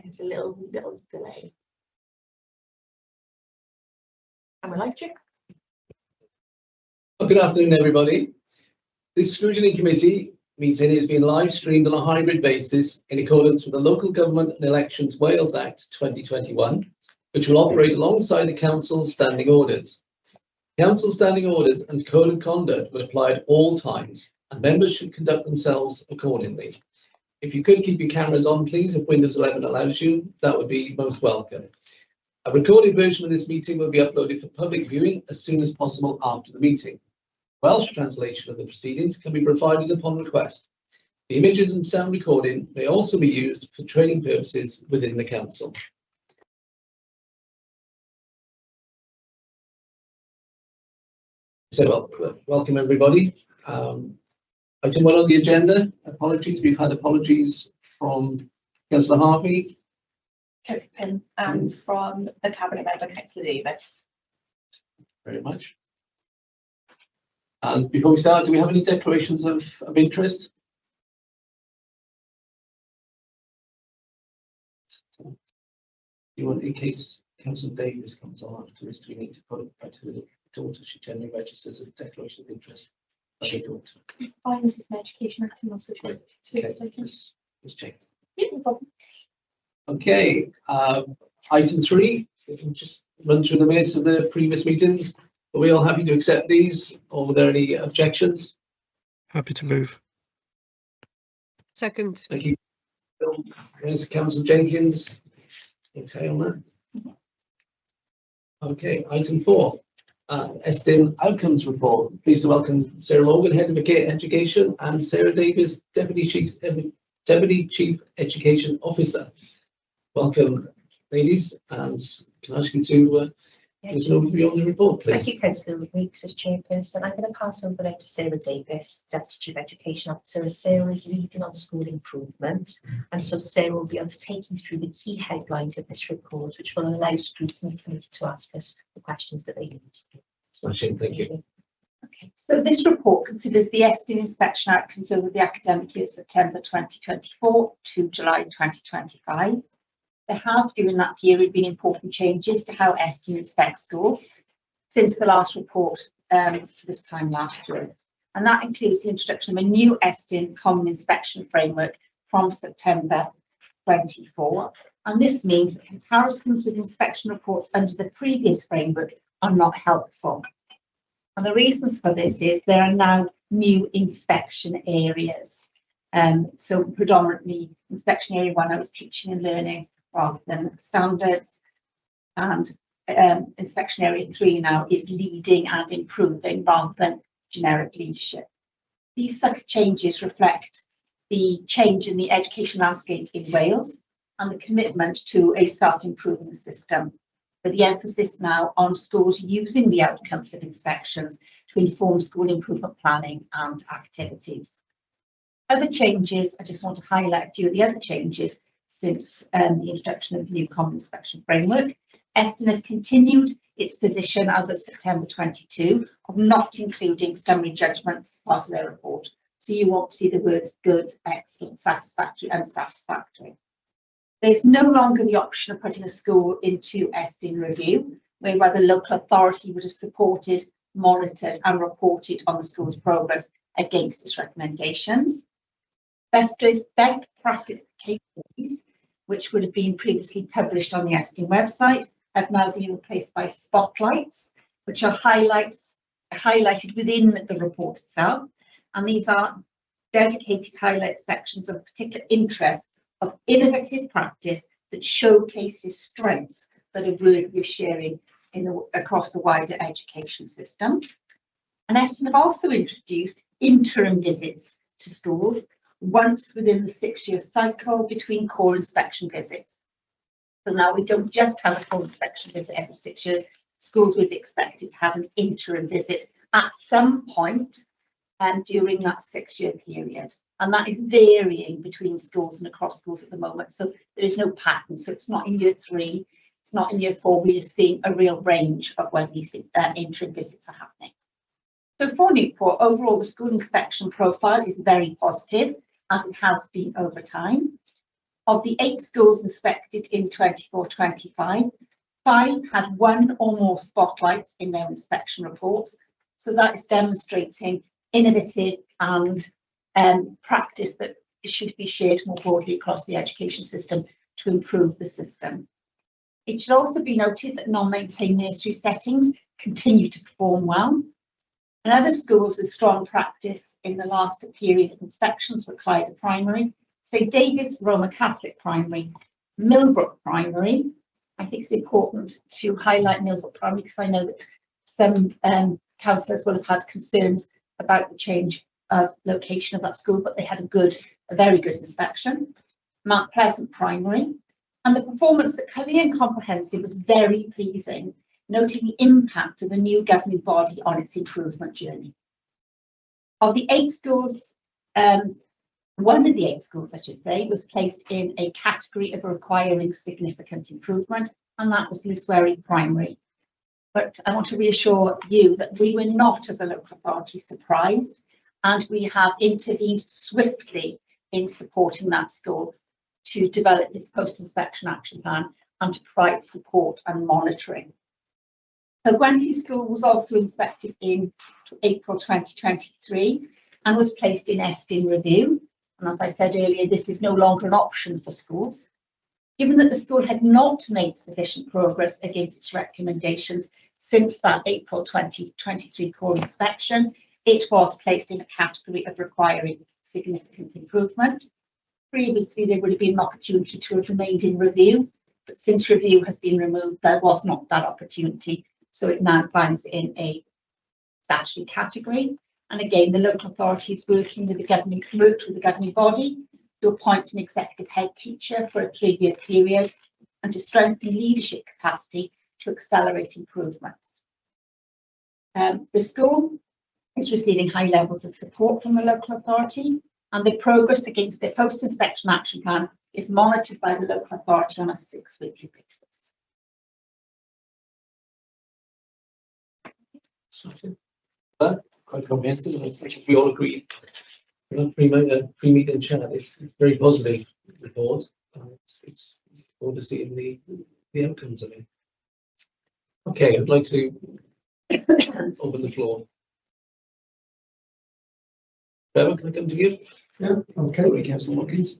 it's a little delay. Am I live, Chick? Well, good afternoon, everybody. This Scrutiny Committee meeting is being live streamed on a hybrid basis in accordance with the Local Government and Elections Wales Act 2021, which will operate alongside the Council's standing orders. Council standing orders and code of conduct will apply at all times, and members should conduct themselves accordingly. If you could keep your cameras on, please, if Windows 11 allows you, that would be most welcome. A recorded version of this meeting will be uploaded for public viewing as soon as possible after the meeting. Welsh translation of the proceedings can be provided upon request. The images and sound recording may also be used for training purposes within the Council. So, welcome everybody. Item 1 on the agenda, apologies. We've had apologies from Councillor Harvey. Councillor Pym, and from the Cabinet Member, Councillor Davis. Very much. And before we start, do we have any declarations of interest? You want, in case Councillor Davis comes on afterwards, do we need to put it back to the daughter? She generally registers a declaration of interest. Okay, daughter. Fine, this is an education acting on social media. Okay, let's check. Yeah, no problem. Okay, item 3, we can just run through the minutes of the previous meetings. Are we all happy to accept these, or were there any objections? Happy to move. Second. Thank you. There's Councillor Jenkins. Okay on that. Okay, item 4. Estyn Outcomes Report. Pleased to welcome Sarah Logan, Head of Education, and Sarah Davis, Deputy Chief Education Officer. Welcome, ladies, and can I ask you to give us an overview on the report, please? Thank you, Councillor Weeks, as chairperson. I'm going to pass over now to Sarah Davis, Deputy Chief Education Officer, as Sarah is leading on school improvement, and so Sarah will be undertaking through the key headlines of this report, which will allow Scrutiny Committee to ask us the questions that they need. Smashing, thank you. Okay, so this report considers the Estyn inspection outcomes over the academic year September 2024 to July 2025. There have, during that period, been important changes to how Estyn inspects schools since the last report this time last year. And that includes the introduction of a new Estyn Common Inspection Framework from September 24. And this means that comparisons with inspection reports under the previous framework are not helpful. And the reasons for this is there are now new inspection areas. So predominantly inspection area 1, I was teaching and learning rather than standards, and inspection area 3 now is leading and improving rather than generic leadership. These changes reflect the change in the education landscape in Wales and the commitment to a self-improving system, with the emphasis now on schools using the outcomes of inspections to inform school improvement planning and activities. Other changes, I just want to highlight a few of the other changes since the introduction of the new Common Inspection Framework. Estyn had continued its position as of September 22 of not including summary judgments as part of their report. So you won't see the words good, excellent, satisfactory, unsatisfactory. There's no longer the option of putting a school into Estyn review, whereby the local authority would have supported, monitored and reported on the school's progress against its recommendations. Best practice case studies, which would have been previously published on the Estyn website, have now been replaced by spotlights, which are highlighted within the report itself. And these are dedicated highlight sections of particular interest of innovative practice that showcases strengths that are worthy of sharing across the wider education system. And Estyn have also introduced interim visits to schools once within the 6-year cycle between core inspection visits. So now we don't just have a core inspection visit every 6 years. Schools would be expected to have an interim visit at some point during that 6-year period. And that is varying between schools and across schools at the moment. So there is no pattern. So it's not in year 3, it's not in year 4. We are seeing a real range of when these interim visits are happening. So for Newport, overall, the school inspection profile is very positive, as it has been over time. Of the 8 schools inspected in 24-25, 5 had 1 or more spotlights in their inspection reports. So that is demonstrating innovative and practice that should be shared more broadly across the education system to improve the system. It should also be noted that non-maintained nursery settings continue to perform well. And other schools with strong practice in the last period of inspections were Clyde Primary, St David's Roman Catholic Primary, Millbrook Primary. I think it's important to highlight Millbrook Primary because I know that some councillors will have had concerns about the change of location of that school, but they had a very good inspection. Mount Pleasant Primary, and the performance at Cullinan Comprehensive was very pleasing, noting the impact of the new governing body on its improvement journey. Of the 8 schools, one of the 8 schools, I should say, was placed in a category of requiring significant improvement, and that was Liswerry Primary. But I want to reassure you that we were not, as a local authority, surprised, and we have intervened swiftly in supporting that school to develop its post-inspection action plan and to provide support and monitoring. The Gwentley School was also inspected in April 2023 and was placed in Estyn review. And as I said earlier, this is no longer an option for schools. Given that the school had not made sufficient progress against its recommendations since that April 2023 core inspection, it was placed in a category of requiring significant improvement. Previously, there would have been an opportunity to have remained in review, but since review has been removed, there was not that opportunity. So it now finds in a statutory category. And again, the local authority is working with the governing body to appoint an executive head teacher for a 3-year period and to strengthen leadership capacity to accelerate improvements. The school is receiving high levels of support from the local authority, and the progress against their post-inspection action plan is monitored by the local authority on a 6-weekly basis. Quite comprehensive, and I think we all agree. Pre-meeting chat, it's a very positive report. It's good to see the outcomes of it. Okay, I'd like to open the floor. Trevor, can I come to you? Yeah, okay. Sorry, Councillor Watkins.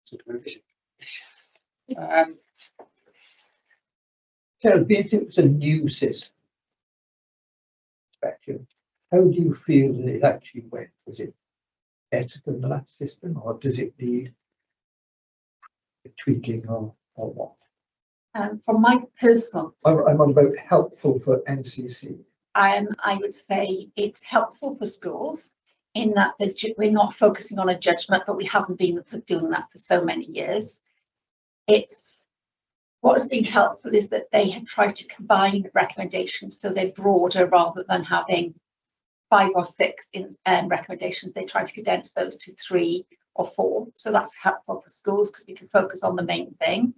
So, if it was a new system, how do you feel that it actually went? Was it better than the last system, or does it need tweaking or what? From my personal, I'm on about helpful for NCC. I would say it's helpful for schools in that we're not focusing on a judgment, but we haven't been doing that for so many years. What has been helpful is that they have tried to combine recommendations so they're broader rather than having 5 or 6 recommendations. They try to condense those to 3 or 4. So that's helpful for schools because we can focus on the main thing.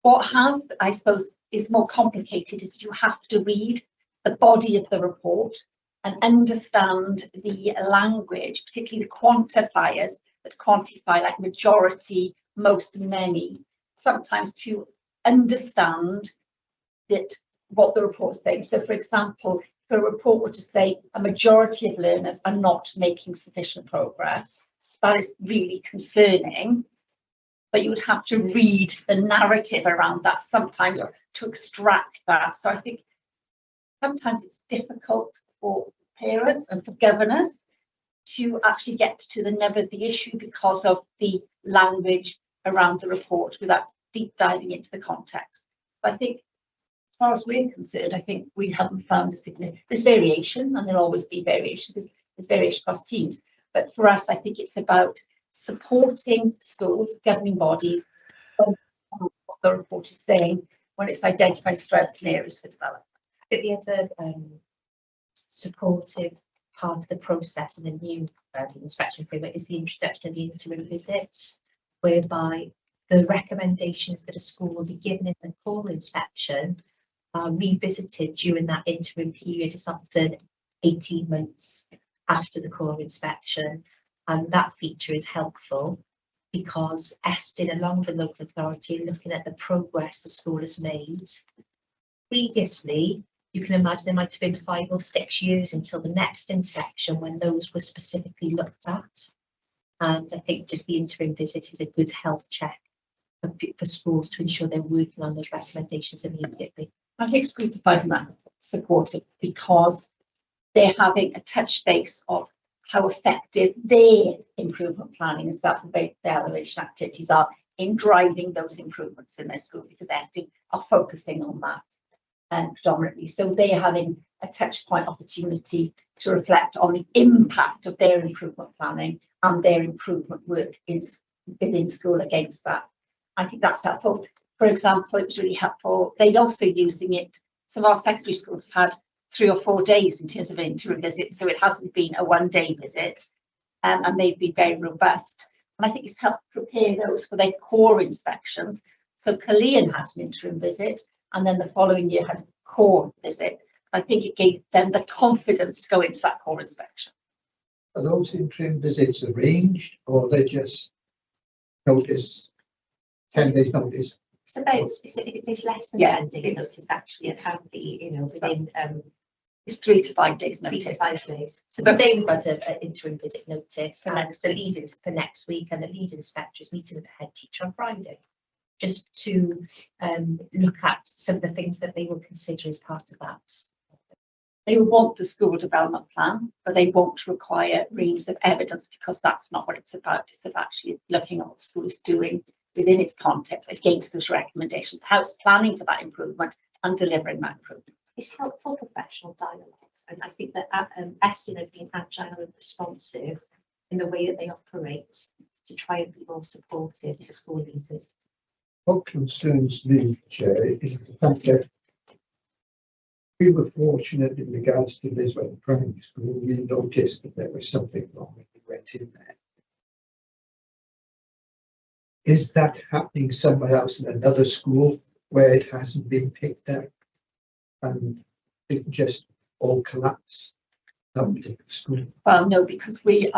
What has, I suppose, is more complicated is you have to read the body of the report and understand the language, particularly the quantifiers that quantify like majority, most, many, sometimes to understand that what the report is saying. So, for example, if a report were to say a majority of learners are not making sufficient progress, that is really concerning. But you would have to read the narrative around that sometimes to extract that. So I think sometimes it's difficult for parents and for governors to actually get to the nub of the issue because of the language around the report without deep diving into the context. But I think as far as we're concerned, I think we haven't found a significant, there's variation and there'll always be variation because there's variation across teams. But for us, I think it's about supporting schools, governing bodies, on what the report is saying when it's identifying strengths and areas for development. I think the other supportive part of the process in the new inspection framework is the introduction of the interim visits, whereby the recommendations that a school will be given in the core inspection are revisited during that interim period. It's often 18 months after the core inspection, and that feature is helpful because Estyn, along with the local authority, are looking at the progress the school has made. Previously, you can imagine there might have been 5 or 6 years until the next inspection when those were specifically looked at. And I think just the interim visit is a good health check for schools to ensure they're working on those recommendations immediately. I think schools are finding that supportive because they're having a touch base of how effective their improvement planning and self-evaluation activities are in driving those improvements in their school, because Estyn are focusing on that predominantly. So they're having a touch point opportunity to reflect on the impact of their improvement planning and their improvement work within school against that. I think that's helpful. For example, it was really helpful. They're also using it. Some of our secondary schools have had 3 or 4 days in terms of an interim visit, so it hasn't been a one-day visit, and they've been very robust. And I think it's helped prepare those for their core inspections. So Canlyniadau had an interim visit, and then the following year had a core visit. I think it gave them the confidence to go into that core inspection. Are those interim visits arranged, or they just notice 10 days notice? It's about, it's less than 10 days notice actually, and can be, you know, within It's 3 to 5 days 3 notice. to 5 days. So today we've got an interim visit notice, and the lead is for next week, and the lead inspector is meeting with the head teacher on Friday, just to look at some of the things that they will consider as part of that. They want the school development plan, but they won't require reams of evidence, because that's not what it's about. It's about actually looking at what the school is doing within its context against those recommendations, how it's planning for that improvement and delivering that improvement. It's helpful professional dialogues, and I think that Estyn have been agile and responsive in the way that they operate to try and be more supportive to school leaders. What concerns me, Chair, is the fact that we were fortunate in regards to Lisbon Primary School. We noticed that there was something wrong when we went in there. Is that happening somewhere else in another school where it hasn't been picked up and it just all collapse? School? Well, no, because we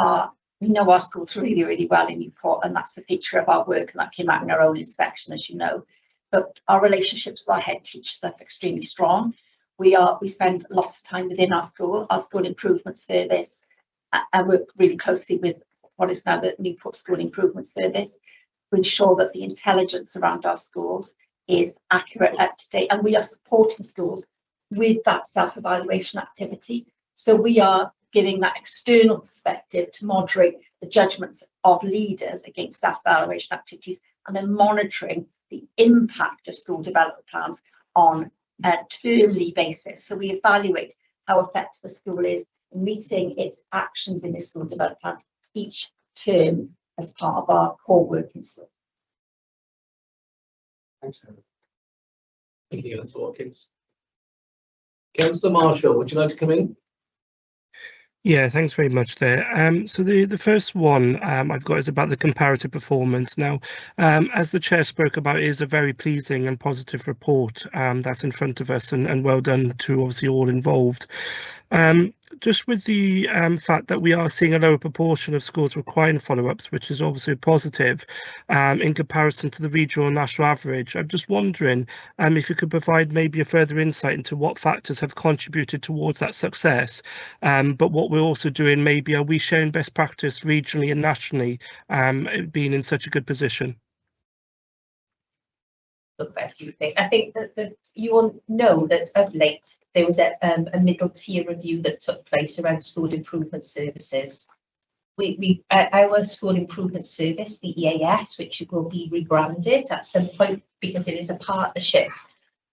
know our schools really, really well in Newport, and that's a feature of our work, and that came out in our own inspection, as you know. But our relationships with our head teachers are extremely strong. We spend lots of time within our school improvement service, and work really closely with what is now the Newport School Improvement Service to ensure that the intelligence around our schools is accurate, up to date, and we are supporting schools with that self-evaluation activity. So we are giving that external perspective to moderate the judgments of leaders against self-evaluation activities, and then monitoring the impact of school development plans on a termly basis. So we evaluate how effective a school is in meeting its actions in the school development plan each term as part of our core work in school. Thanks. Thank you, Councillor Watkins. Councillor Marshall, would you like to come in? Yeah, thanks very much there. So the first one I've got is about the comparative performance. Now, as the chair spoke about, it is a very pleasing and positive report that's in front of us, and well done to obviously all involved. Just with the fact that we are seeing a lower proportion of schools requiring follow-ups, which is obviously positive in comparison to the regional and national average. I'm just wondering if you could provide maybe a further insight into what factors have contributed towards that success, but what we're also doing, maybe are we sharing best practice regionally and nationally, being in such a good position? Look at a few things. I think that you will know that of late there was a middle tier review that took place around school improvement services. Our school improvement service, the EAS, which will be rebranded at some point because it is a partnership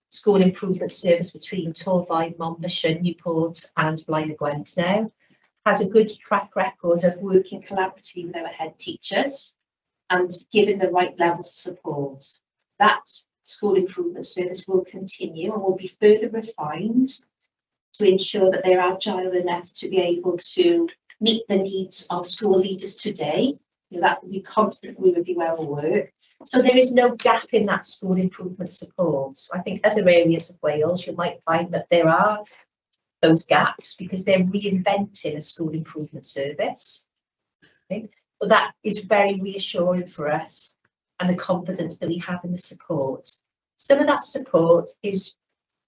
school improvement service between Torfaen, Monmouthshire, Newport and Blaenorol now, has a good track record of working collaboratively with our head teachers and giving the right levels of support. That school improvement service will continue and will be further refined to ensure that they're agile enough to be able to meet the needs of school leaders today. You know, that will be constantly review our work. So there is no gap in that school improvement support. So I think other areas of Wales, you might find that there are those gaps because they're reinventing a school improvement service. Okay. So that is very reassuring for us, and the confidence that we have in the support. Some of that support is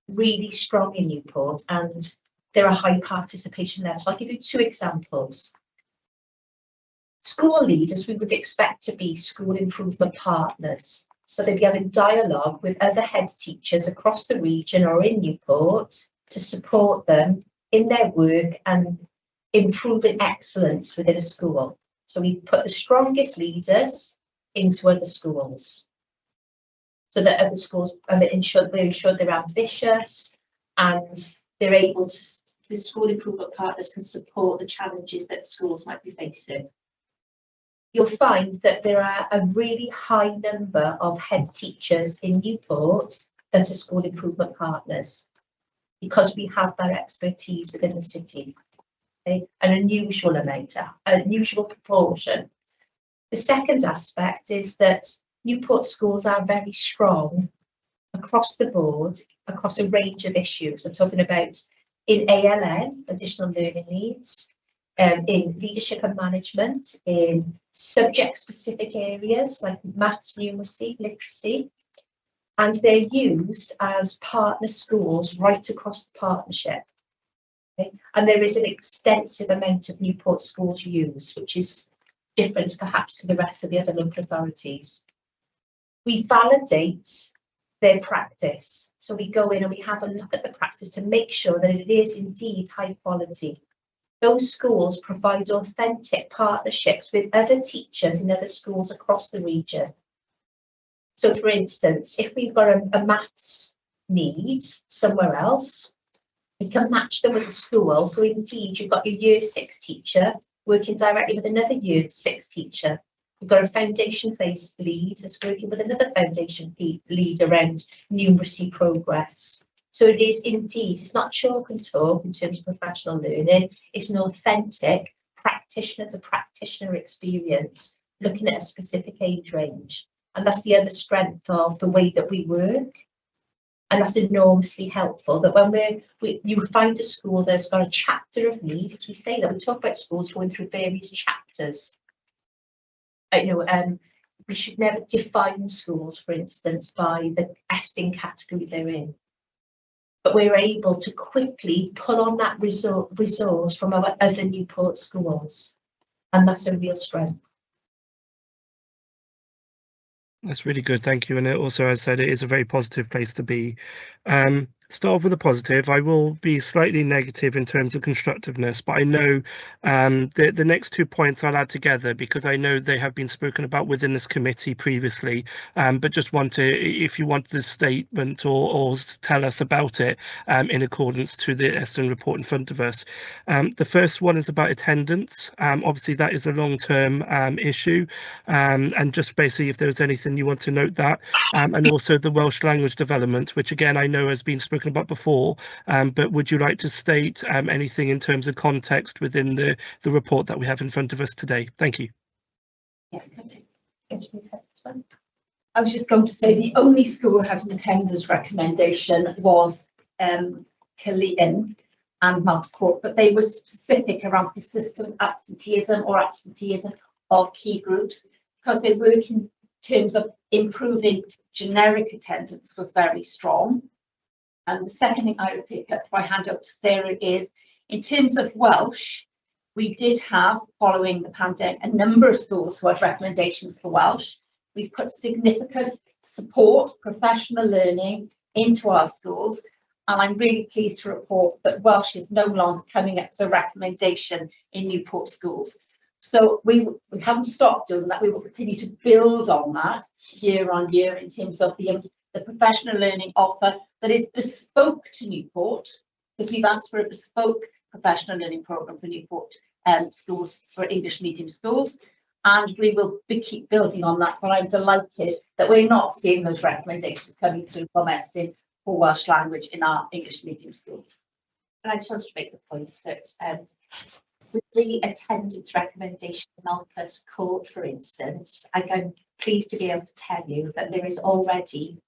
really strong in Newport, and there are high participation levels. So I'll give you 2 examples. School leaders we would expect to be school improvement partners. So they'd be having dialogue with other head teachers across the region or in Newport to support them in their work and improving excellence within a school. So we put the strongest leaders into other schools, so that other schools we're ensured they're ambitious and they're able to, the school improvement partners can support the challenges that schools might be facing. You'll find that there are a really high number of head teachers in Newport that are school improvement partners, because we have that expertise within the city. Okay? An unusual amount, an unusual proportion. The second aspect is that Newport schools are very strong across the board, across a range of issues. I'm talking about in ALN, additional learning needs, in leadership and management, in subject-specific areas like maths, numeracy, literacy, and they're used as partner schools right across the partnership. Okay? And there is an extensive amount of Newport schools used, which is different perhaps to the rest of the other local authorities. We validate their practice. So we go in and we have a look at the practice to make sure that it is indeed high quality. Those schools provide authentic partnerships with other teachers in other schools across the region. So for instance, if we've got a maths need somewhere else, we can match them with a school. So indeed, you've got your year 6 teacher working directly with another year 6 teacher. We've got a foundation-based lead that's working with another foundation lead around numeracy progress. So it is indeed, it's not chalk and talk in terms of professional learning, it's an authentic practitioner to practitioner experience, looking at a specific age range. And that's the other strength of the way that we work. And that's enormously helpful, that when you find a school that's got a chapter of need, as we say that, we talk about schools going through various chapters. We should never define schools, for instance, by the Estyn category they're in. But we're able to quickly pull on that resource from our other Newport schools. And that's a real strength. That's really good, thank you. And it also, as I said, it is a very positive place to be. Start off with a positive. I will be slightly negative in terms of constructiveness, but I know the next 2 points I'll add together because I know they have been spoken about within this committee previously. But just want to, if you want the statement or tell us about it in accordance to the Estyn report in front of us. The first one is about attendance. Obviously, that is a long-term issue, and just basically if there's anything you want to note that, and also the Welsh language development, which again I know has been spoken about before, but would you like to state anything in terms of context within the report that we have in front of us today? Thank you. Yeah, I was just going to say the only school that had an attendance recommendation was Canlyniadau and Mumps Court, but they were specific around persistent absenteeism or absenteeism of key groups, because they work in terms of improving generic attendance was very strong. And the second thing I would pick up before I hand up to Sarah is, in terms of Welsh, we did have, following the pandemic, a number of schools who had recommendations for Welsh. We've put significant support, professional learning into our schools, and I'm really pleased to report that Welsh is no longer coming up as a recommendation in Newport schools. So we haven't stopped doing that. We will continue to build on that year on year in terms of the professional learning offer that is bespoke to Newport, because we've asked for a bespoke professional learning programme for Newport schools, for English medium schools, and we will keep building on that. But I'm delighted that we're not seeing those recommendations coming through from Estyn for Welsh language in our English medium schools. And I just want to make the point that with the attendance recommendation in Malpas Court, for instance, I'm pleased to be able to tell you that there is already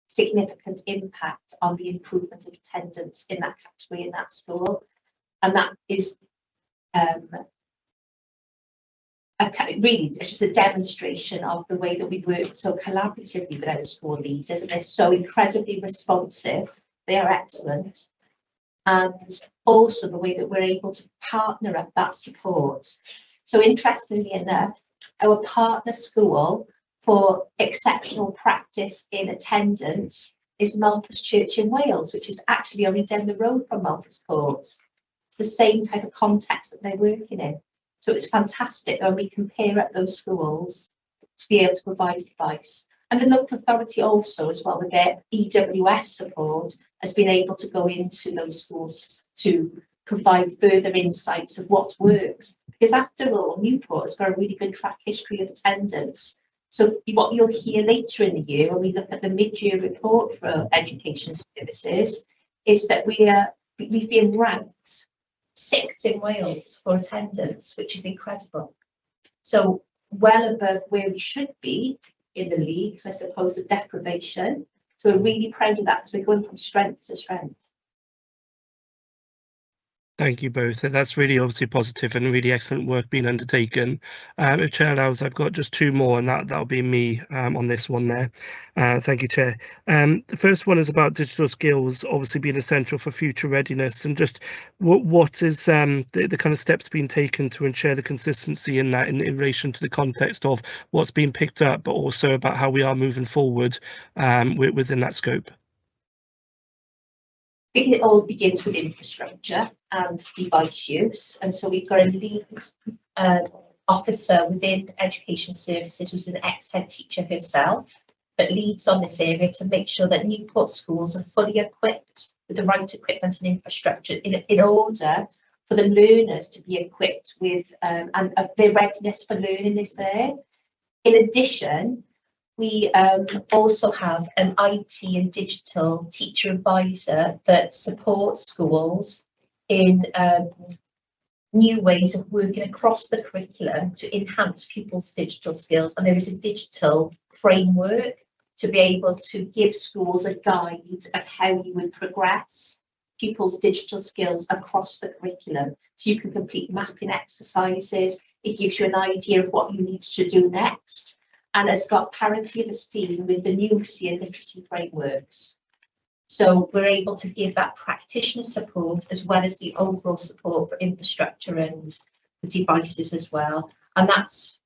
significant impact on the improvement of attendance in that category in that school, and that is really it's just a demonstration of the way that we work so collaboratively with our school leaders, and they're so incredibly responsive. They are excellent. And also the way that we're able to partner up that support. So interestingly enough, our partner school for exceptional practice in attendance is Malpas Church in Wales, which is actually only down the road from Malpas Court. It's the same type of context that they're working in. So it's fantastic when we can pair up those schools to be able to provide advice. And the local authority also, as well, with their EWS support, has been able to go into those schools to provide further insights of what works. Because after all, Newport has got a really good track history of attendance. So what you'll hear later in the year when we look at the mid-year report for education services is that we've been ranked 6th in Wales for attendance, which is incredible. So well above where we should be in the leagues, I suppose, of deprivation. So we're really proud of that because we're going from strength to strength. Thank you both. That's really obviously positive and really excellent work being undertaken. If Chair allows, I've got just 2 more, and that'll be me on this one there. Thank you, Chair. The first one is about digital skills, obviously being essential for future readiness, and just what is the kind of steps being taken to ensure the consistency in that in relation to the context of what's being picked up, but also about how we are moving forward within that scope. I think it all begins with infrastructure and device use, and so we've got a lead officer within education services who's an ex-head teacher herself that leads on this area to make sure that Newport schools are fully equipped with the right equipment and infrastructure in order for the learners to be equipped with and their readiness for learning is there. In addition, we also have an IT and digital teacher advisor that supports schools in new ways of working across the curriculum to enhance pupils' digital skills. And there is a digital framework to be able to give schools a guide of how you would progress pupils' digital skills across the curriculum. So you can complete mapping exercises. It gives you an idea of what you need to do next, and has got parity of esteem with the numeracy and literacy frameworks. So we're able to give that practitioner support as well as the overall support for infrastructure and the devices as well. And that's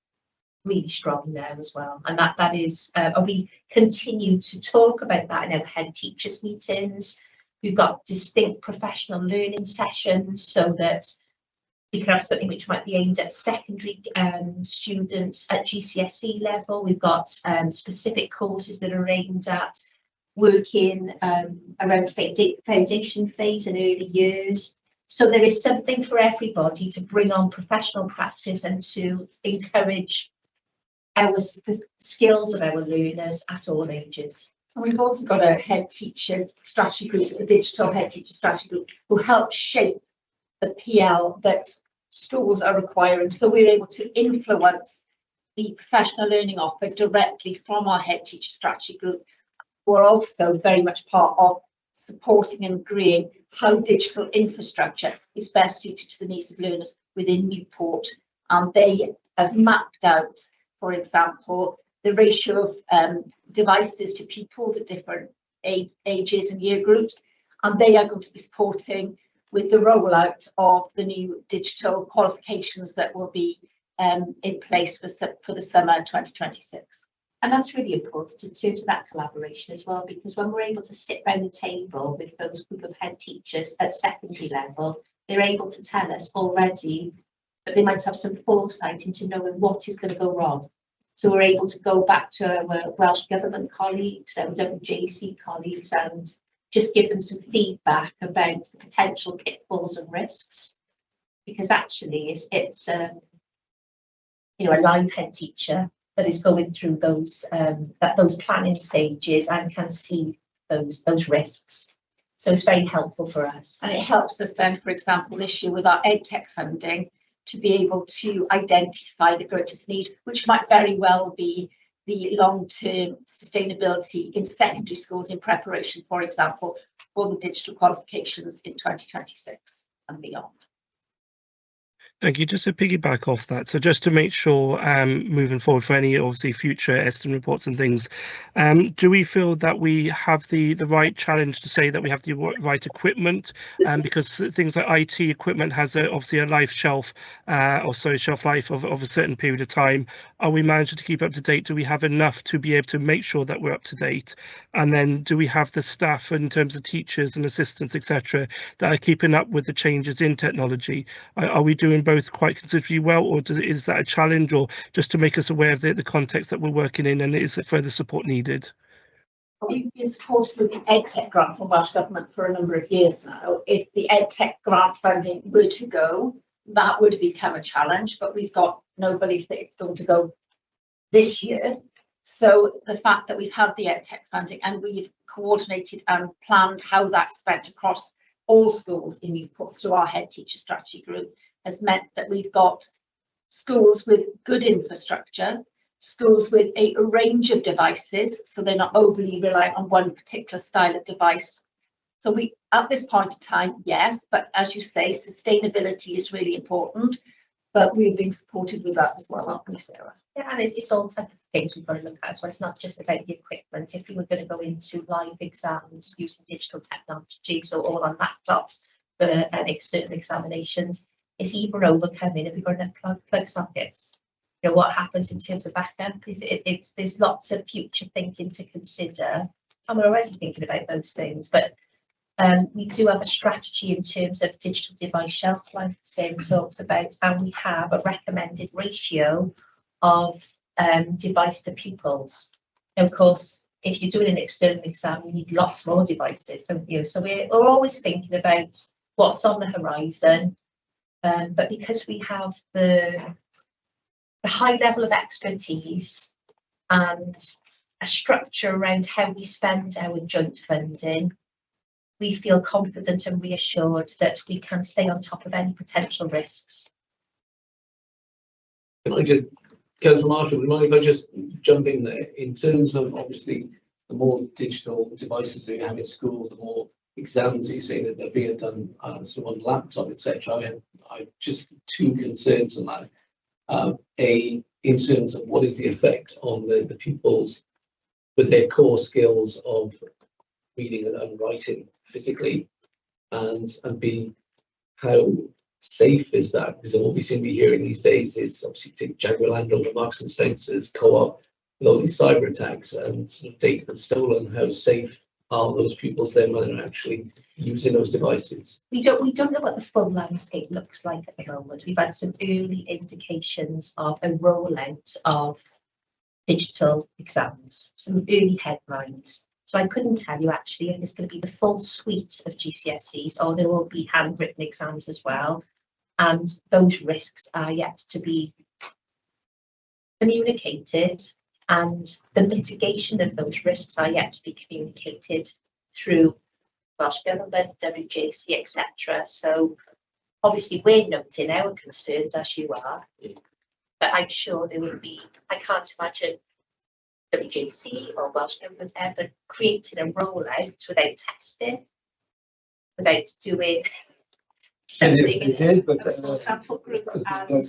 really strong now as well. And that is, we continue to talk about that in our head teachers meetings. We've got distinct professional learning sessions so that we can have something which might be aimed at secondary students at GCSE level. We've got specific courses that are aimed at working around foundation phase and early years. So there is something for everybody to bring on professional practice and to encourage the skills of our learners at all ages. And we've also got a head teacher strategy group, a digital head teacher strategy group, who help shape the PL that schools are requiring. So we're able to influence the professional learning offer directly from our head teacher strategy group, who are also very much part of supporting and agreeing how digital infrastructure is best suited to the needs of learners within Newport. And they have mapped out, for example, the ratio of devices to pupils at different ages and year groups, and they are going to be supporting with the rollout of the new digital qualifications that will be in place for the summer 2026. And that's really important in terms of that collaboration as well, because when we're able to sit around the table with those group of head teachers at secondary level, they're able to tell us already that they might have some foresight into knowing what is going to go wrong. So we're able to go back to our Welsh Government colleagues, our WJC colleagues, and just give them some feedback about the potential pitfalls and risks. Because actually it's a live head teacher that is going through those planning stages and can see those risks. So it's very helpful for us. And it helps us then, for example, this year with our EdTech funding, to be able to identify the greatest need, which might very well be the long-term sustainability in secondary schools in preparation, for example, for the digital qualifications in 2026 and beyond. Thank you. Just to piggyback off that, so just to make sure, moving forward for any obviously future Estyn reports and things, do we feel that we have the right challenge to say that we have the right equipment? Because things like IT equipment has obviously a life shelf, shelf life of a certain period of time. Are we managing to keep up to date? Do we have enough to be able to make sure that we're up to date? And then do we have the staff in terms of teachers and assistants, etc., that are keeping up with the changes in technology? Are we doing both quite considerably well, or is that a challenge, or just to make us aware of the context that we're working in, and is there further support needed? We've been supported with the EdTech grant from Welsh Government for a number of years now. If the EdTech grant funding were to go, that would become a challenge, but we've got no belief that it's going to go this year. So the fact that we've had the EdTech funding and we've coordinated and planned how that's spent across all schools in Newport through our head teacher strategy group has meant that we've got schools with good infrastructure, schools with a range of devices, so they're not overly reliant on one particular style of device. So we, at this point in time, yes, but as you say, sustainability is really important, but we're being supported with that as well, aren't we, Sarah? Yeah, and it's all type of things we've got to look at. So it's not just about the equipment. If we were going to go into live exams using digital technology, so all on laptops for external examinations, it's either overcoming if we've got enough plug sockets. You know, what happens in terms of backup is there's lots of future thinking to consider, and we're already thinking about those things. But we do have a strategy in terms of digital device shelf life, Sarah talks about, and we have a recommended ratio of device to pupils. And of course, if you're doing an external exam, you need lots more devices, don't you? So we're always thinking about what's on the horizon. But because we have the high level of expertise and a structure around how we spend our joint funding, we feel confident and reassured that we can stay on top of any potential risks. Can I just, Councillor Marshall, would you mind if I just jump in there? In terms of obviously the more digital devices that you have in school, the more exams you say that they're being done sort of on laptop, etc. I just two concerns on that. In terms of what is the effect on the pupils with their core skills of reading and writing physically, and B, how safe is that? Because what we seem to be hearing these days is obviously take Jaguar Land Rover, Marks and Spencer's, Co-op, with all these cyber attacks and sort of data that's stolen. How safe are those pupils then when they're actually using those devices? We don't know what the full landscape looks like at the moment. We've had some early indications of a rollout of digital exams, some early headlines. So I couldn't tell you actually if it's going to be the full suite of GCSEs or there will be handwritten exams as well. And those risks are yet to be communicated, and the mitigation of those risks are yet to be communicated through Welsh Government, WJC, etc. So obviously we're noting our concerns as you are, but I'm sure there will be, I can't imagine WJC or Welsh Government ever creating a rollout without testing, without doing something in a small sample group and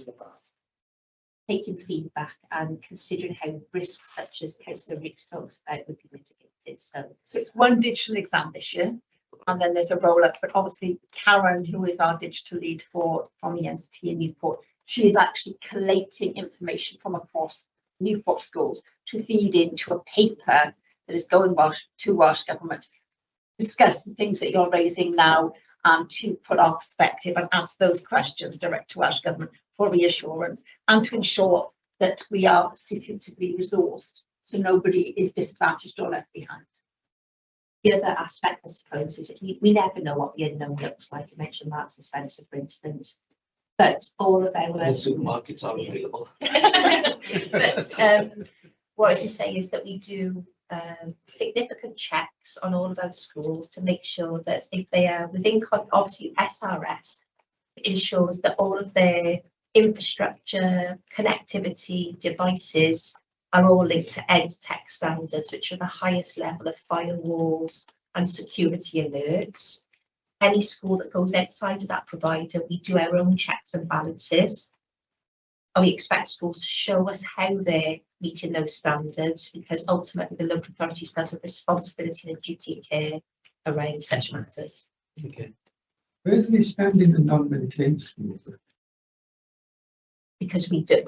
taking feedback and considering how risks such as Councillor Riggs talks about would be mitigated. So it's one digital exam this year, and then there's a roll-up, but obviously Karen, who is our digital lead from ENST in Newport, she is actually collating information from across Newport schools to feed into a paper that is going to Welsh Government, discuss the things that you're raising now, and to put our perspective and ask those questions direct to Welsh Government for reassurance and to ensure that we are suitably resourced so nobody is disadvantaged or left behind. The other aspect, I suppose, is that we never know what the unknown looks like. You mentioned Marks and Spencer, for instance, but all of our supermarkets are available. But what I can say is that we do significant checks on all of our schools to make sure that if they are within, obviously SRS ensures that all of their infrastructure, connectivity, devices are all linked to EdTech standards, which are the highest level of firewalls and security alerts. Any school that goes outside of that provider, we do our own checks and balances. And we expect schools to show us how they're meeting those standards, because ultimately the local authority has a responsibility and a duty of care around such matters. Okay. Where do they stand in the non-maintained schools? Because we do,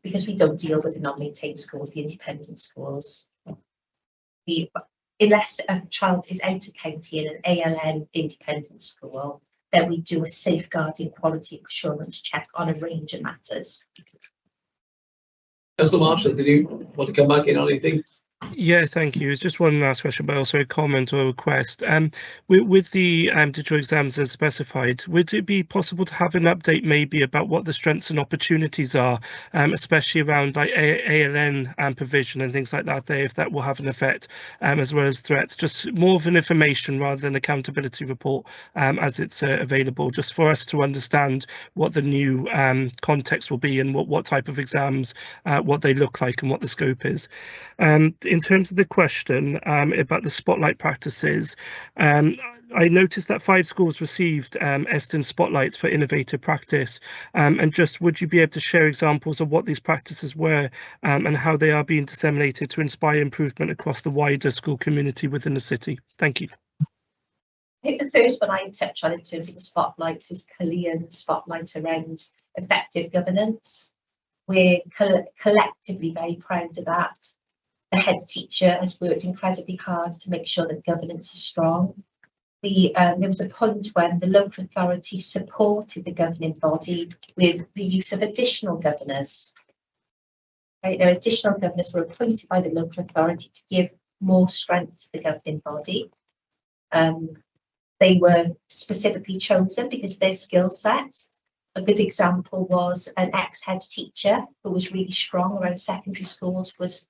because we don't deal with the non-maintained schools, the independent schools. Unless a child is out of county in an ALN independent school, then we do a safeguarding quality assurance check on a range of matters. Councillor Marshall, did you want to come back in on anything? Yeah, thank you. It's just one last question, but also a comment or request. With the digital exams as specified, would it be possible to have an update maybe about what the strengths and opportunities are, especially around like ALN provision and things like that, there, if that will have an effect, as well as threats? Just more of an information rather than accountability report as it's available, just for us to understand what the new context will be and what type of exams, what they look like and what the scope is. In terms of the question about the spotlight practices, I noticed that 5 schools received Estyn spotlights for innovative practice, and just would you be able to share examples of what these practices were and how they are being disseminated to inspire improvement across the wider school community within the city? Thank you. I think the first one I touch on in terms of the spotlights is Canlyniadau spotlight around effective governance. We're collectively very proud of that. The head teacher has worked incredibly hard to make sure that governance is strong. There was a point when the local authority supported the governing body with the use of additional governors. Right, there additional governors were appointed by the local authority to give more strength to the governing body. They were specifically chosen because of their skill set. A good example was an ex-head teacher who was really strong around secondary schools, was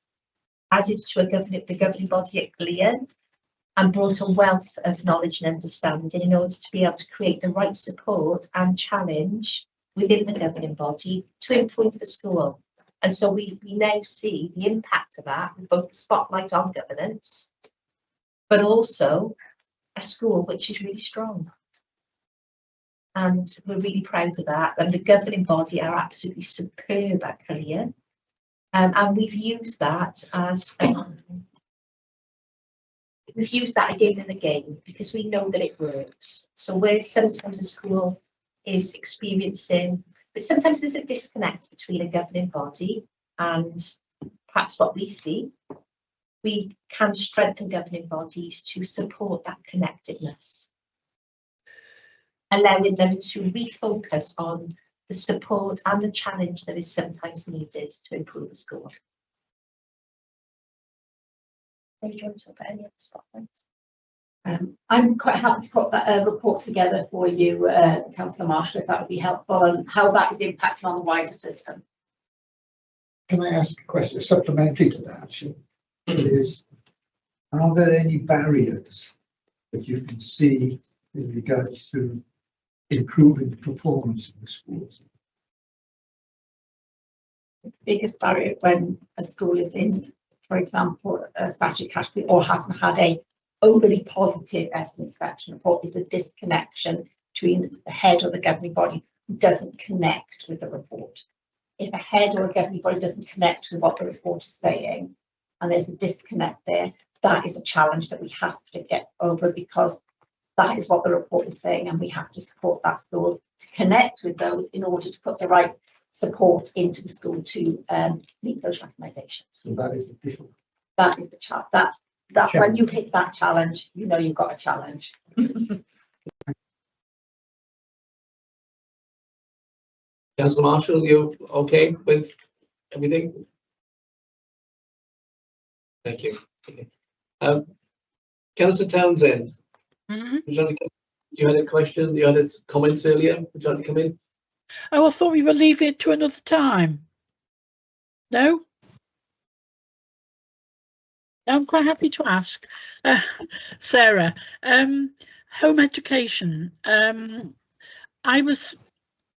added to the governing body at Glean and brought a wealth of knowledge and understanding in order to be able to create the right support and challenge within the governing body to improve the school. And so we now see the impact of that with both the spotlight on governance, but also a school which is really strong. And we're really proud of that. And the governing body are absolutely superb at Canlyniadau. And we've used that as we've used that again and again because we know that it works. So where sometimes a school is experiencing, but sometimes there's a disconnect between a governing body and perhaps what we see, we can strengthen governing bodies to support that connectedness, allowing them to refocus on the support and the challenge that is sometimes needed to improve the school. So do you want to talk about any other spotlights? I'm quite happy to put that report together for you, Councillor Marshall, if that would be helpful, and how that is impacting on the wider system. Can I ask a question supplementary to that? Actually, is, are there any barriers that you can see in regards to improving the performance of the schools? The biggest barrier when a school is in, for example, a statutory category or hasn't had a overly positive Estyn inspection report is a disconnection between the head or the governing body who doesn't connect with the report. If a head or a governing body doesn't connect with what the report is saying, and there's a disconnect there, that is a challenge that we have to get over, because that is what the report is saying, and we have to support that school to connect with those in order to put the right support into the school to meet those recommendations. So that is the difficult. That is the challenge. That when you hit that challenge, you know you've got a challenge. Councillor Marshall, you okay with everything? Thank you. Okay. Councillor Townsend, you had a question, you had comments earlier. Would you like to come in? Oh, I thought we were leaving it to another time. No? I'm quite happy to ask. Sarah, home education. I was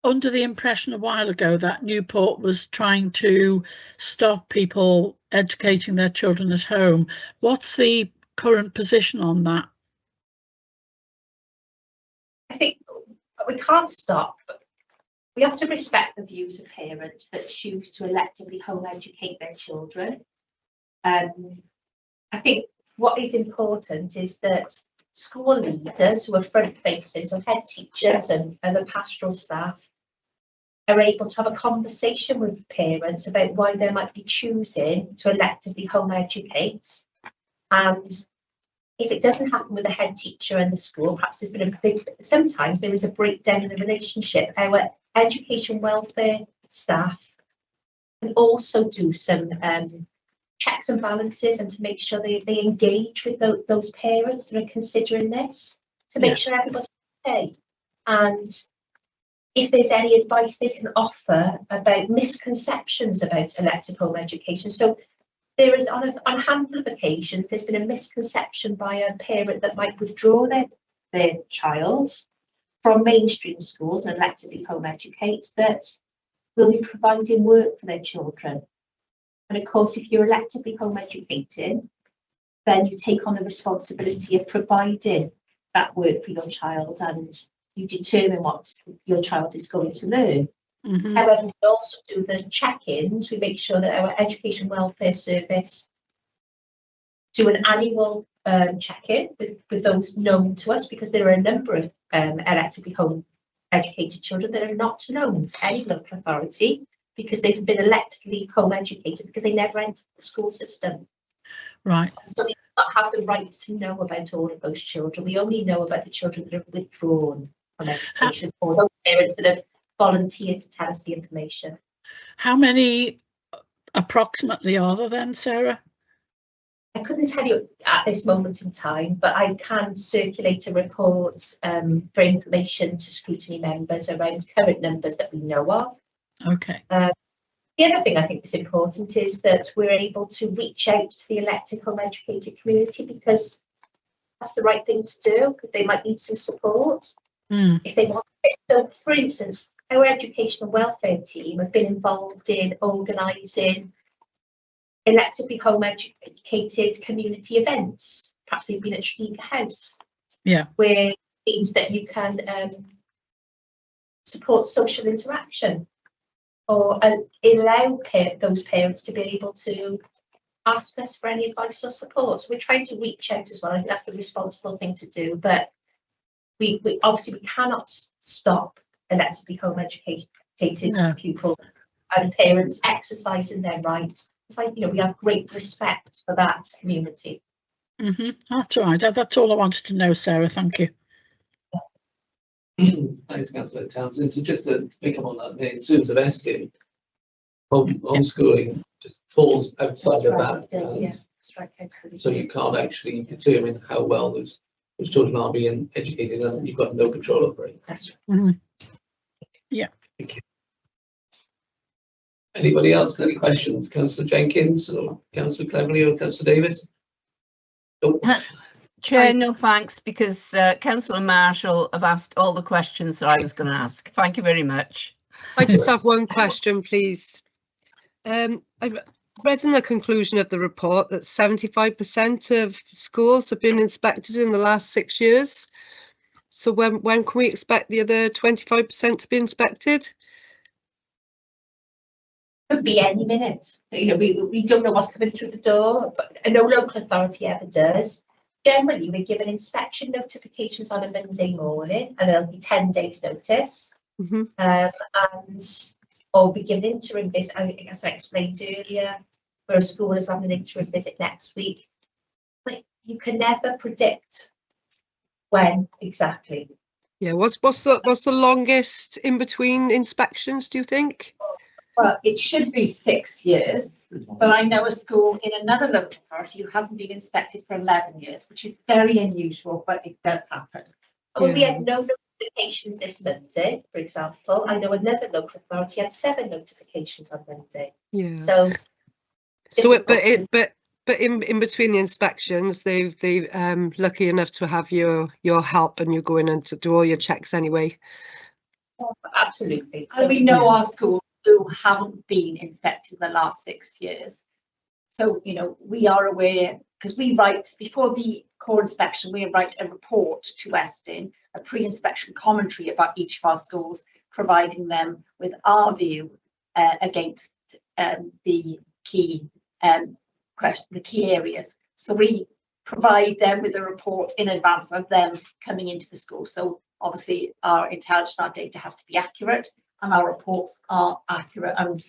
under the impression a while ago that Newport was trying to stop people educating their children at home. What's the current position on that? think we can't stop, but we have to respect the views of parents that choose to electively home educate their children. I think what is important is that school leaders who are front faces, or head teachers and the pastoral staff, are able to have a conversation with parents about why they might be choosing to electively home educate. And if it doesn't happen with the head teacher and the school, perhaps there's been sometimes there is a breakdown in the relationship. Our education welfare staff can also do some checks and balances, and to make sure they engage with those parents that are considering this, to make sure everybody's okay. And if there's any advice they can offer about misconceptions about elective home education. So there is, on a handful of occasions, there's been a misconception by a parent that might withdraw their child from mainstream schools and electively home educate, that will be providing work for their children. And of course, if you're electively home educating, then you take on the responsibility of providing that work for your child, and you determine what your child is going to learn. Mm-hmm. However, we also do the check-ins. We make sure that our education welfare service do an annual check-in with those known to us, because there are a number of electively home educated children that are not known to any local authority, because they've been electively home educated because they never entered the school system. Right. So we do not have the right to know about all of those children. We only know about the children that have withdrawn from education, or those parents that have volunteered to tell us the information. How many approximately are there then, Sarah? I couldn't tell you at this moment in time, but I can circulate a report for information to Scrutiny members around current numbers that we know of. Okay. The other thing I think is important is that we're able to reach out to the elective home educated community, because that's the right thing to do, because they might need some support if they want it. So, for instance, our educational welfare team have been involved in organising electively home educated community events. Perhaps they've been at Shriever House, where it means that you can support social interaction, or allow those parents to be able to ask us for any advice or support. So we're trying to reach out as well. I think that's the responsible thing to do, but we obviously cannot stop electively home educated pupils and parents exercising their rights. It's like, we have great respect for that community. Mm-hmm. That's right. That's all I wanted to know, Sarah. Thank you. Thanks, Councillor Townsend. So just to pick up on that, in terms of Estyn, homeschooling just falls outside of that. Does, yeah. Right. So you can't actually determine how well those children are being educated, and you've got no control over it. That's right. Mm-hmm. Yeah. Thank you. Anybody else? Any questions? Councillor Jenkins or Councillor Cleverly or Councillor Davis? Oh. Chair, no thanks, because Councillor Marshall have asked all the questions that I was going to ask. Thank you very much. I just have one question, please. I've read in the conclusion of the report that 75% of schools have been inspected in the last 6 years. So when can we expect the other 25% to be inspected? Could be any minute. We don't know what's coming through the door, but no local authority ever does. Generally, we're given inspection notifications on a Monday morning, and there'll be 10 days notice. Mm-hmm. Or be given interim visit. As I explained earlier, where a school is having an interim visit next week. But you can never predict when exactly. Yeah, what's the longest in between inspections, do you think? Well, it should be 6 years, but I know a school in another local authority who hasn't been inspected for 11 years, which is very unusual, but it does happen. Well, we had no notifications this Monday, for example. I know another local authority had 7 notifications on Monday. Yeah. So but in between the inspections, they lucky enough to have your help, and you go in and to do all your checks anyway. Absolutely. And we know our schools who haven't been inspected in the last 6 years. So, we are aware, because we write before the core inspection, we write a report to Estyn, a pre-inspection commentary about each of our schools, providing them with our view against the key areas. So we provide them with a report in advance of them coming into the school. So obviously our intelligence, our data has to be accurate, and our reports are accurate, and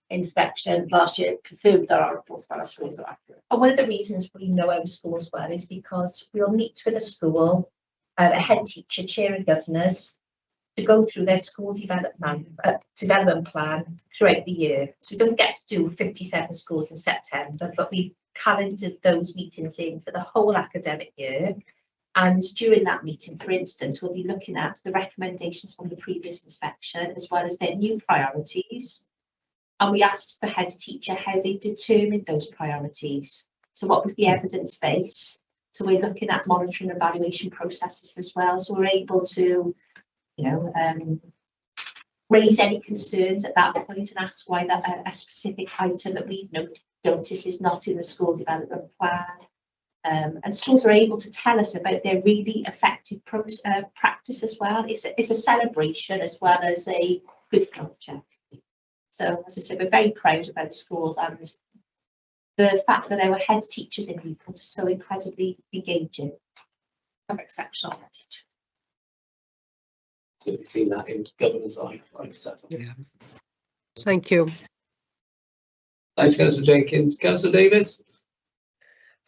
inspection last year confirmed that our reports are accurate. And one of the reasons we know our schools well is because we'll meet with a school, a head teacher, chair and governors, to go through their school development plan throughout the year. So we don't get to do 57 schools in September, but we calendared those meetings in for the whole academic year. And during that meeting, for instance, we'll be looking at the recommendations from the previous inspection, as well as their new priorities. And we asked the head teacher how they determined those priorities. So what was the evidence base? So we're looking at monitoring and evaluation processes as well. So we're able to, raise any concerns at that point and ask why that a specific item that we've noticed is not in the school development plan. And schools are able to tell us about their really effective practice as well. It's a celebration as well as a good culture. So, as I said, we're very proud of our schools and the fact that our head teachers in Newport are so incredibly engaging. Of exceptional head teachers. So we've seen that in Governor's Eye, like I said. Yeah. Thank you. Thanks, Councillor Jenkins. Councillor Davis?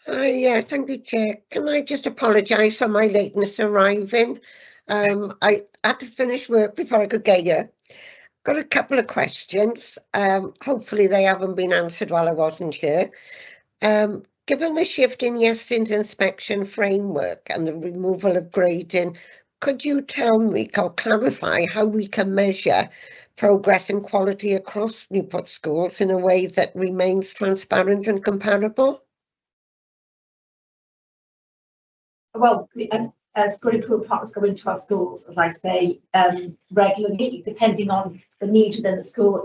Yeah, thank you, Chair. Can I just apologise for my lateness arriving? I had to finish work before I could get here. Got a couple of questions. Hopefully they haven't been answered while I wasn't here. Given the shift in Estyn's inspection framework and the removal of grading, could you tell me or clarify how we can measure progress and quality across Newport schools in a way that remains transparent and comparable? Well, as school improvement partners go into our schools, as I say, regularly, depending on the need within the school,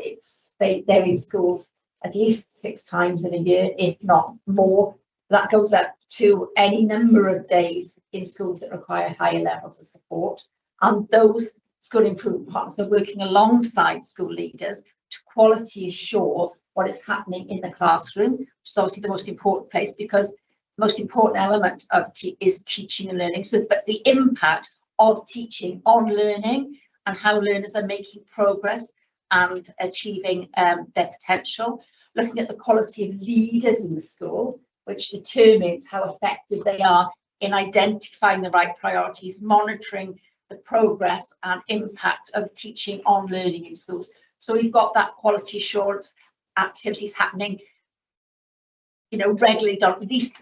they're in schools at least 6 times in a year, if not more. That goes up to any number of days in schools that require higher levels of support. And those school improvement partners are working alongside school leaders to quality assure what is happening in the classroom, which is obviously the most important place, because the most important element of is teaching and learning. So, but the impact of teaching on learning and how learners are making progress and achieving their potential. Looking at the quality of leaders in the school, which determines how effective they are in identifying the right priorities, monitoring the progress and impact of teaching on learning in schools. So we've got that quality assurance activities happening, regularly done, at least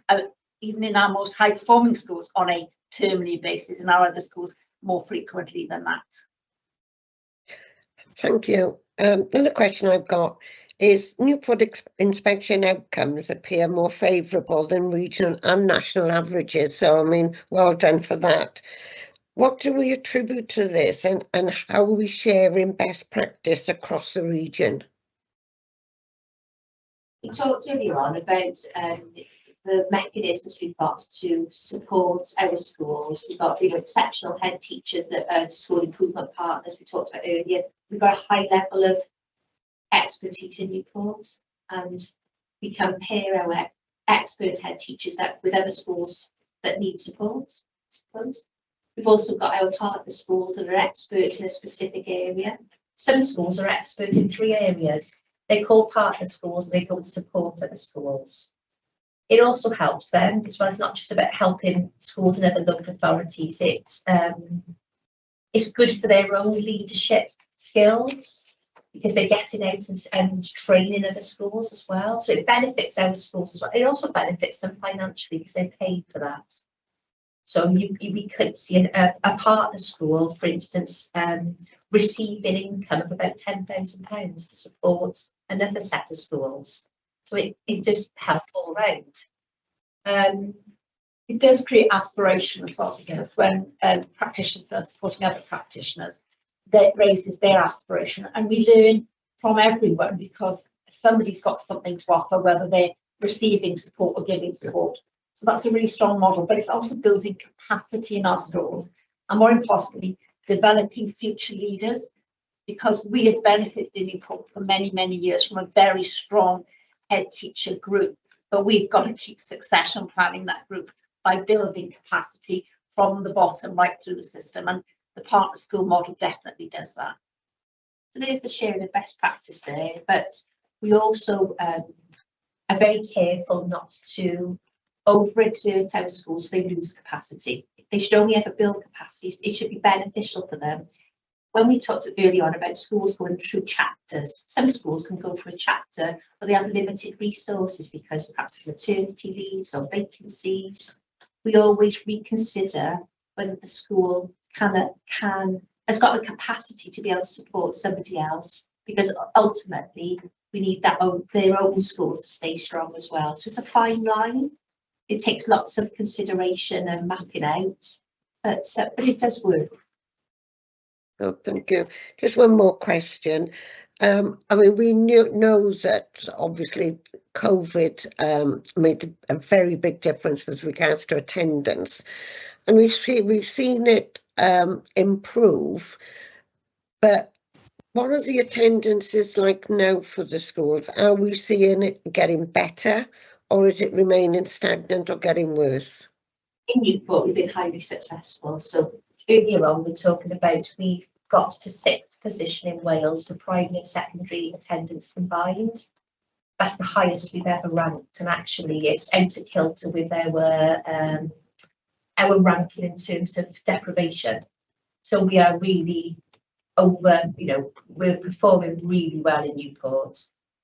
even in our most high performing schools on a termly basis, and our other schools more frequently than that. Thank you. Another question I've got is Newport inspection outcomes appear more favourable than regional and national averages. So, I mean, well done for that. What do we attribute to this, and how are we sharing best practice across the region? We talked earlier on about the mechanisms we've got to support our schools. We've got exceptional head teachers that are school improvement partners we talked about earlier. We've got a high level of expertise in Newport, and we can pair our expert head teachers with other schools that need support, I suppose. We've also got our partner schools that are experts in a specific area. Some schools are expert in 3 areas. They're called partner schools, and they go and support other schools. It also helps them as well. It's not just about helping schools and other local authorities. It's good for their own leadership skills, because they're getting out and training other schools as well. So it benefits our schools as well. It also benefits them financially because they're paid for that. So we could see a partner school, for instance, receiving income of about £10,000 to support another set of schools. So it just helps all around. It does create aspiration as well, because when practitioners are supporting other practitioners, that raises their aspiration, and we learn from everyone because somebody's got something to offer, whether they're receiving support or giving support. So that's a really strong model, but it's also building capacity in our schools and, more importantly, developing future leaders, because we have benefited in Newport for many, many years from a very strong head teacher group, but we've got to keep succession planning that group by building capacity from the bottom right through the system, and the partner school model definitely does that. So there's the sharing of best practice there, but we also are very careful not to overexert our schools so they lose capacity. They should only ever build capacity. It should be beneficial for them. When we talked earlier on about schools going through chapters, some schools can go through a chapter, but they have limited resources because perhaps of maternity leaves or vacancies. We always reconsider whether the school has got the capacity to be able to support somebody else, because ultimately we need their own school to stay strong as well. So it's a fine line. It takes lots of consideration and mapping out, but it does work. Oh, thank you. Just one more question. I mean, we know that obviously COVID made a very big difference with regards to attendance, and we've seen it improve. But what are the attendances like now for the schools? Are we seeing it getting better, or is it remaining stagnant or getting worse? In Newport, we've been highly successful. So earlier on, we're talking about we've got to 6th position in Wales for primary and secondary attendance combined. That's the highest we've ever ranked, and actually it's out of kilter with our ranking in terms of deprivation. So we are really we're performing really well in Newport.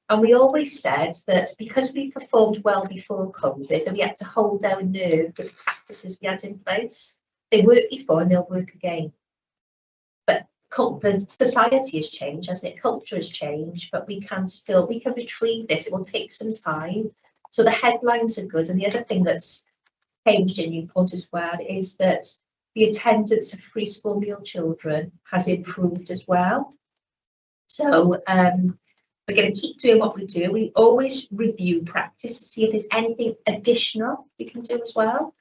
And we always said that because we performed well before COVID, that we had to hold our nerve with the practices we had in place. They worked before and they'll work again. But the society has changed, hasn't it? Culture has changed, but we can retrieve this. It will take some time. So the headlines are good. And the other thing that's changed in Newport as well is that the attendance of free school meal children has improved as well. So we're going to keep doing what we do. We always review practice to see if there's anything additional we can do as well.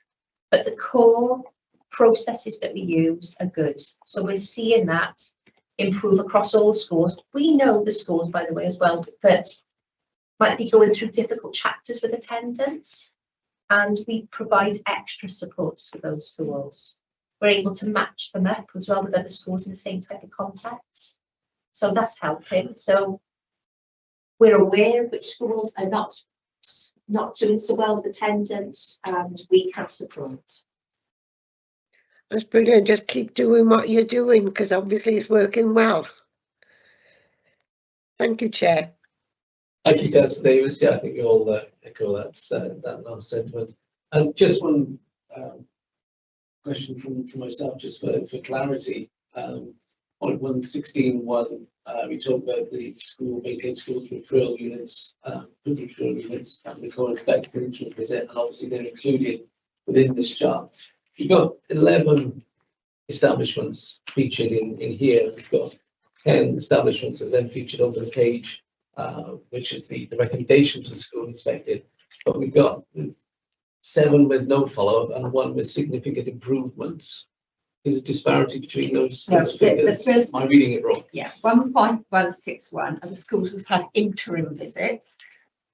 But the core processes that we use are good. So we're seeing that improve across all schools. We know the schools, by the way, as well, that might be going through difficult chapters with attendance, and we provide extra supports to those schools. We're able to match them up as well with other schools in the same type of context. So that's helping. So we're aware of which schools are not doing so well with attendance, and we can support. That's brilliant. Just keep doing what you're doing, because obviously it's working well. Thank you, Chair. Thank you, Councillor Davis. Yeah, I think you all echo that last sentiment. And just one question from myself, just for clarity. Point 116.1, we talk about the maintained school referral units, and the co-inspector interim visit, and obviously they're included within this chart. You've got 11 establishments featured in here. We've got 10 establishments that then featured on the page, which is the recommendation to the school inspected. But we've got 7 with no follow-up and 1 with significant improvements. Is a disparity between those figures? Am I reading it wrong? Yeah, 1.161 are the schools who've had interim visits.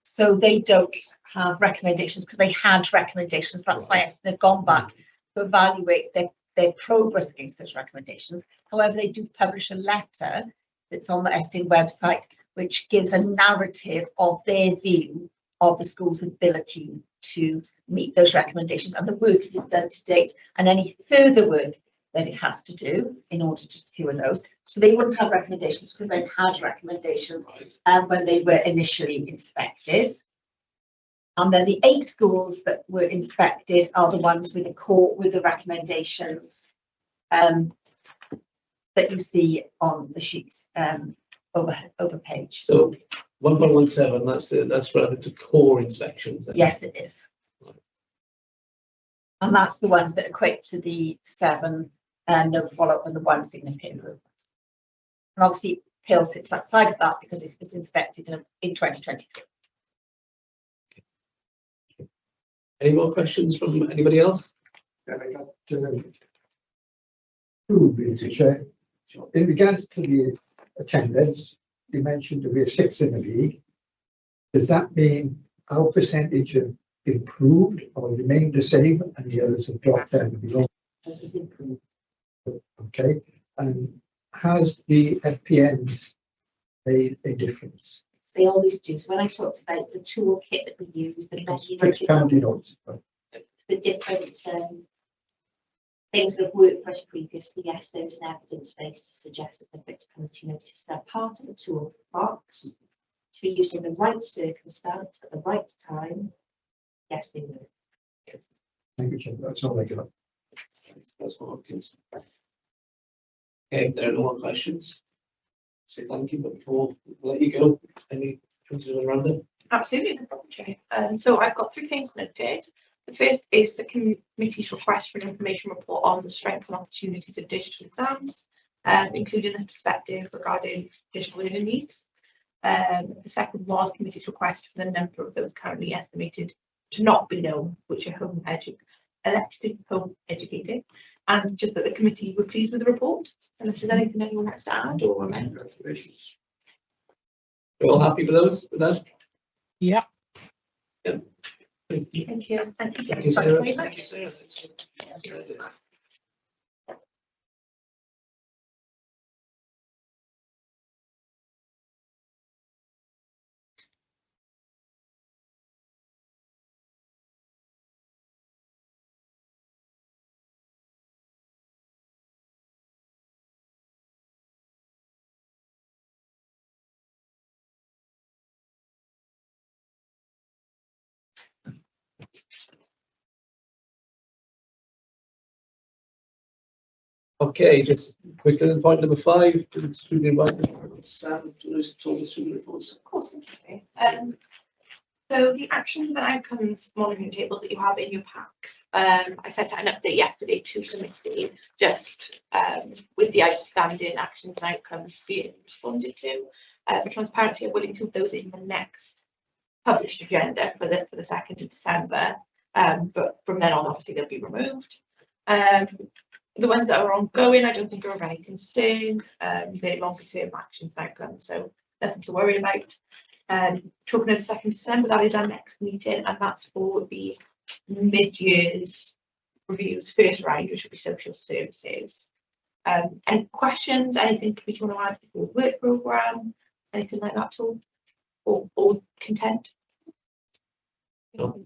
So they don't have recommendations because they had recommendations. That's why they've gone back to evaluate their progress against those recommendations. However, they do publish a letter that's on the Estyn website, which gives a narrative of their view of the school's ability to meet those recommendations and the work it has done to date, and any further work that it has to do in order to secure those. So they wouldn't have recommendations because they've had recommendations when they were initially inspected. And then the 8 schools that were inspected are the ones with the recommendations that you see on the sheet over page. So 1.17, that's relevant to core inspections. Then? Yes, it is. And that's the ones that equate to the 7 no follow-up and the 1 significant improvement. And obviously, Peel sits outside of that because it was inspected in 2023. Any more questions from anybody else? And I got two, Mr. Chair. In regards to the attendance, you mentioned that we're sixth in the league. Does that mean our percentage have improved or remained the same and the others have dropped down below? This is improved. Okay, and has the FPNs made a difference? They always do. So when I talked about the toolkit that we use, the Expanded on. the different things that have worked for us previously, yes, there is an evidence base to suggest that the victim penalty notice are part of the toolbox to be used in the right circumstance at the right time. Yes, they will. Thank you, Chair. That's all I got. Okay, there are no more questions. Say thank you, but before we let you go, any questions around it? Absolutely, no problem, Chair. So I've got 3 things noted. The first is the committee's request for an information report on the strengths and opportunities of digital exams, including a perspective regarding digital learning needs. The second was committee's request for the number of those currently estimated to not be known, which are elected home educated, and just that the committee were pleased with the report. Unless there's anything anyone wants to add or amend. You're all happy with those? With that? Yeah. Yeah. Thank you. Thank you. Thank you. Thank you, Sarah. Thank you, Sarah. Okay, just quickly on point number 5, to the student environment. Sam, do you want to talk us through the reports? Of course, thank you. So the actions and outcomes monitoring tables that you have in your packs, I sent out an update yesterday to the committee, just with the outstanding actions and outcomes being responded to. For transparency, I will include those in the next published agenda for the 2nd of December, but from then on, obviously, they'll be removed. The ones that are ongoing, I don't think are of any concern. They're longer term actions and outcomes, so nothing to worry about. Talking of the 2nd of December, that is our next meeting, and that's for the mid-years reviews, first round, which will be social services. Any questions, anything committee want to add to the work programme, anything like that at all? Or content? No.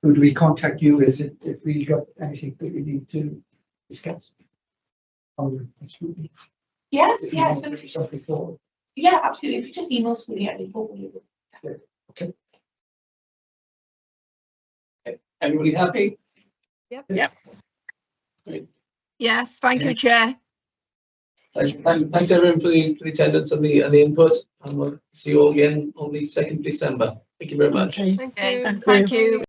Would we contact you if we got anything that we need to discuss? Yes, yeah. So if you, Something forward. yeah, absolutely. If you just email somebody at the Okay. Everybody happy? Yep. Yep. Great. Yes, thank you, Chair. Thanks everyone for the attendance and the input, and we'll see you all again on the 2nd of December. Thank you very much. Okay. Thank Okay, you. Thank thank you.